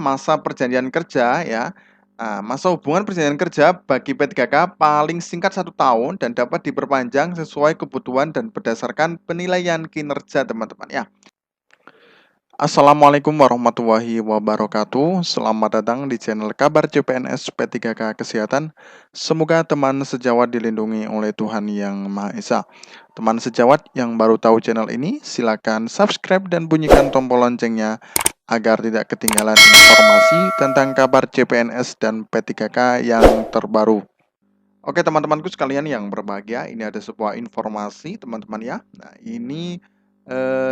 masa perjanjian kerja ya. Masa hubungan perjanjian kerja bagi P3K paling singkat 1 tahun dan dapat diperpanjang sesuai kebutuhan dan berdasarkan penilaian kinerja teman-teman ya. Assalamualaikum warahmatullahi wabarakatuh. Selamat datang di channel Kabar CPNS P3K Kesehatan. Semoga teman sejawat dilindungi oleh Tuhan Yang Maha Esa. Teman sejawat yang baru tahu channel ini, silakan subscribe dan bunyikan tombol loncengnya agar tidak ketinggalan informasi tentang kabar CPNS dan P3K yang terbaru. Oke teman-temanku sekalian yang berbahagia, ini ada sebuah informasi teman-teman ya. Nah ini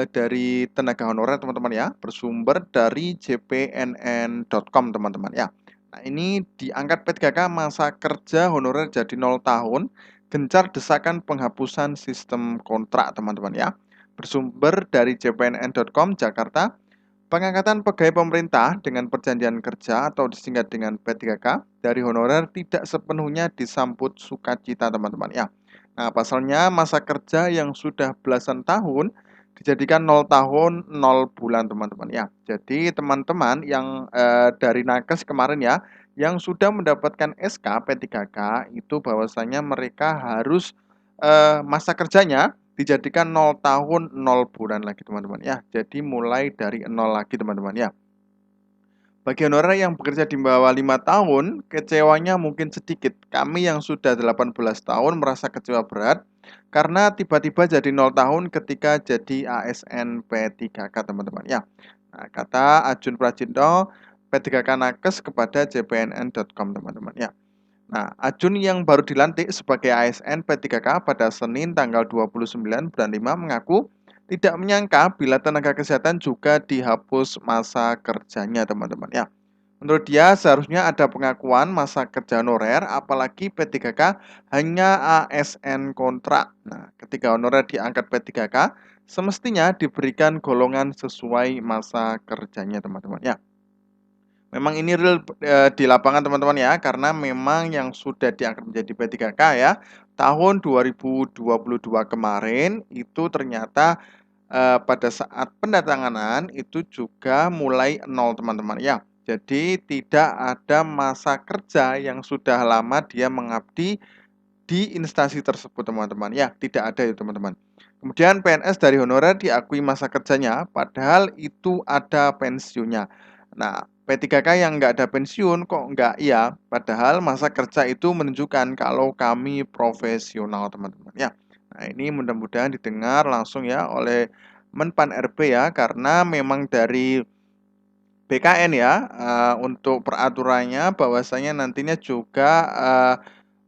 dari tenaga honorer teman-teman ya, bersumber dari jpnn.com teman-teman ya. Nah ini diangkat P3K masa kerja honorer jadi 0 tahun, gencar desakan penghapusan sistem kontrak teman-teman ya. Bersumber dari jpnn.com Jakarta, pengangkatan pegawai pemerintah dengan perjanjian kerja atau disingkat dengan P3K dari honorer tidak sepenuhnya disambut sukacita teman-teman ya. Nah pasalnya masa kerja yang sudah belasan tahun dijadikan 0 tahun 0 bulan teman-teman ya. Jadi teman-teman yang dari nakes kemarin ya, yang sudah mendapatkan SK P3K itu bahwasanya mereka harus masa kerjanya dijadikan 0 tahun 0 bulan lagi teman-teman ya. Jadi mulai dari 0 lagi teman-teman ya. Bagi honorer yang bekerja di bawah 5 tahun, kecewanya mungkin sedikit. Kami yang sudah 18 tahun merasa kecewa berat karena tiba-tiba jadi 0 tahun ketika jadi ASN P3K teman-teman ya. Nah, kata Ajun Prajitno P3K Nakes kepada jpnn.com teman-teman ya. Nah, Ajun yang baru dilantik sebagai ASN P3K pada Senin tanggal 29 bulan 5 mengaku tidak menyangka bila tenaga kesehatan juga dihapus masa kerjanya teman-teman ya. Menurut dia seharusnya ada pengakuan masa kerja honorer, apalagi P3K hanya ASN kontrak. Nah, ketika honorer diangkat P3K, semestinya diberikan golongan sesuai masa kerjanya teman-teman ya. Memang ini real di lapangan teman-teman ya, karena memang yang sudah diangkat menjadi P3K ya, tahun 2022 kemarin itu ternyata pada saat pendatanganan itu juga mulai nol teman-teman ya. Jadi tidak ada masa kerja yang sudah lama dia mengabdi di instansi tersebut teman-teman ya, tidak ada itu teman-teman. Kemudian PNS dari honorer diakui masa kerjanya padahal itu ada pensiunnya. Nah, P3K yang nggak ada pensiun kok nggak iya, padahal masa kerja itu menunjukkan kalau kami profesional teman-teman ya. Nah, ini mudah-mudahan didengar langsung ya oleh Menpan RB ya, karena memang dari BKN ya untuk peraturannya bahwasanya nantinya juga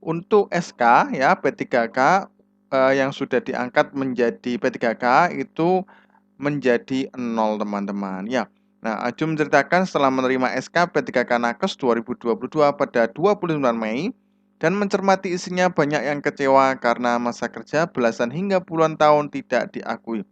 untuk SK ya P3K yang sudah diangkat menjadi P3K itu menjadi 0 teman-teman ya. Nah, Ajum menceritakan setelah menerima SK P3K Nakes 2022 pada 29 Mei dan mencermati isinya banyak yang kecewa karena masa kerja belasan hingga puluhan tahun tidak diakui.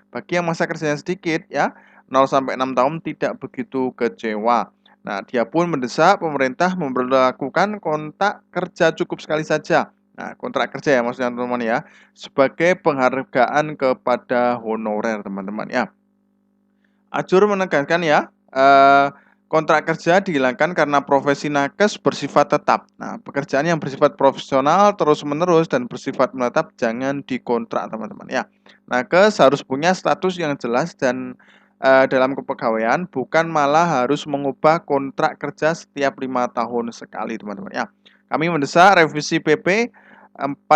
Bagi yang masa kerjanya sedikit ya, 0 sampai 6 tahun tidak begitu kecewa. Nah, dia pun mendesak pemerintah memberlakukan kontrak kerja cukup sekali saja. Nah, kontrak kerja ya maksudnya teman-teman ya, sebagai penghargaan kepada honorer teman-teman ya. Ajur menekankan ya, kontrak kerja dihilangkan karena profesi nakes bersifat tetap. Nah, pekerjaan yang bersifat profesional terus-menerus dan bersifat menetap jangan dikontrak teman-teman ya. Nakes harus punya status yang jelas dan dalam kepegawaian, bukan malah harus mengubah kontrak kerja setiap 5 tahun sekali teman-teman ya. Kami mendesak revisi PP 49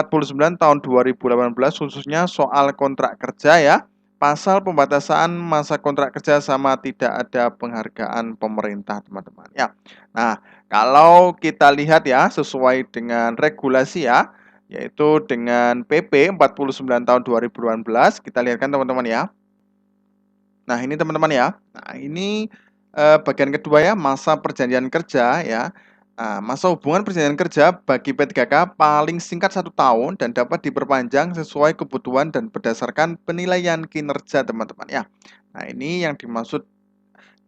tahun 2018 khususnya soal kontrak kerja ya. Pasal pembatasan masa kontrak kerja sama tidak ada penghargaan pemerintah teman-teman ya. Nah, kalau kita lihat ya sesuai dengan regulasi ya, yaitu dengan PP 49 tahun 2018, kita lihatkan teman-teman ya. Nah, ini teman-teman ya. Nah, ini bagian kedua ya, masa perjanjian kerja ya. Nah, masa hubungan perjanjian kerja bagi P3K paling singkat 1 tahun dan dapat diperpanjang sesuai kebutuhan dan berdasarkan penilaian kinerja teman-teman ya. Nah, ini yang dimaksud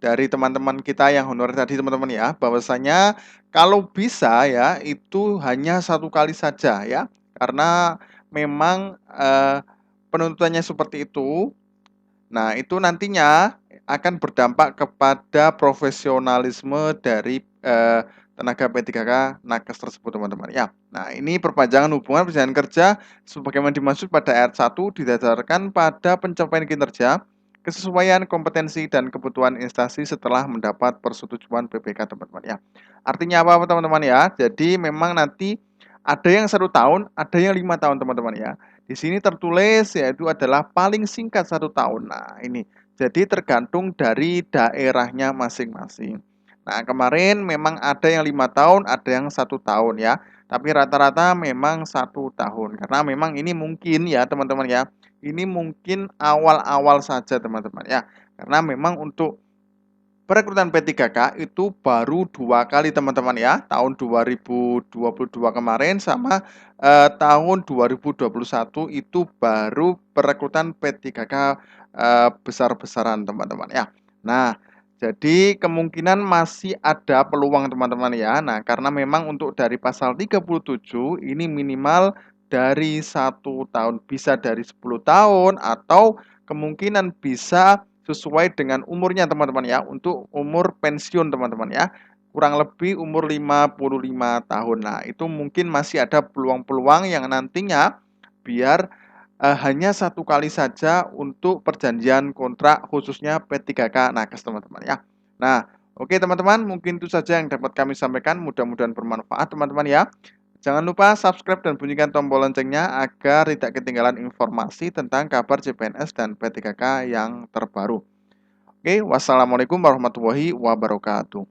dari teman-teman kita yang honorer tadi teman-teman ya, bahwasanya kalau bisa ya itu hanya 1 kali saja ya, karena memang penuntutannya seperti itu. Nah, itu nantinya akan berdampak kepada profesionalisme dari tenaga P3K nakes tersebut, teman-teman ya. Nah, ini perpanjangan hubungan perjanjian kerja sebagaimana dimaksud pada ayat 1 didasarkan pada pencapaian kinerja, kesesuaian kompetensi dan kebutuhan instansi setelah mendapat persetujuan PPK, teman-teman ya. Artinya apa, teman-teman ya? Jadi memang nanti ada yang 1 tahun, ada yang 5 tahun, teman-teman ya. Di sini tertulis yaitu adalah paling singkat 1 tahun. Nah, ini jadi tergantung dari daerahnya masing-masing. Nah, kemarin memang ada yang 5 tahun, ada yang 1 tahun ya. Tapi rata-rata memang 1 tahun. Karena memang ini mungkin ya teman-teman ya. Ini mungkin awal-awal saja teman-teman ya. Karena memang untuk perekrutan P3K itu baru 2 kali teman-teman ya. Tahun 2022 kemarin sama tahun 2021 itu baru perekrutan P3K besar-besaran teman-teman ya. Nah, jadi kemungkinan masih ada peluang teman-teman ya. Nah, karena memang untuk dari pasal 37 ini minimal dari 1 tahun, bisa dari 10 tahun atau kemungkinan bisa sesuai dengan umurnya teman-teman ya. Untuk umur pensiun teman-teman ya. Kurang lebih umur 55 tahun. Nah, itu mungkin masih ada peluang-peluang yang nantinya biar hanya 1 kali saja untuk perjanjian kontrak khususnya P3K nakes teman-teman ya. Nah, oke teman-teman, mungkin itu saja yang dapat kami sampaikan. Mudah-mudahan bermanfaat teman-teman ya. Jangan lupa subscribe dan bunyikan tombol loncengnya agar tidak ketinggalan informasi tentang kabar CPNS dan P3K yang terbaru. Oke, wassalamualaikum warahmatullahi wabarakatuh.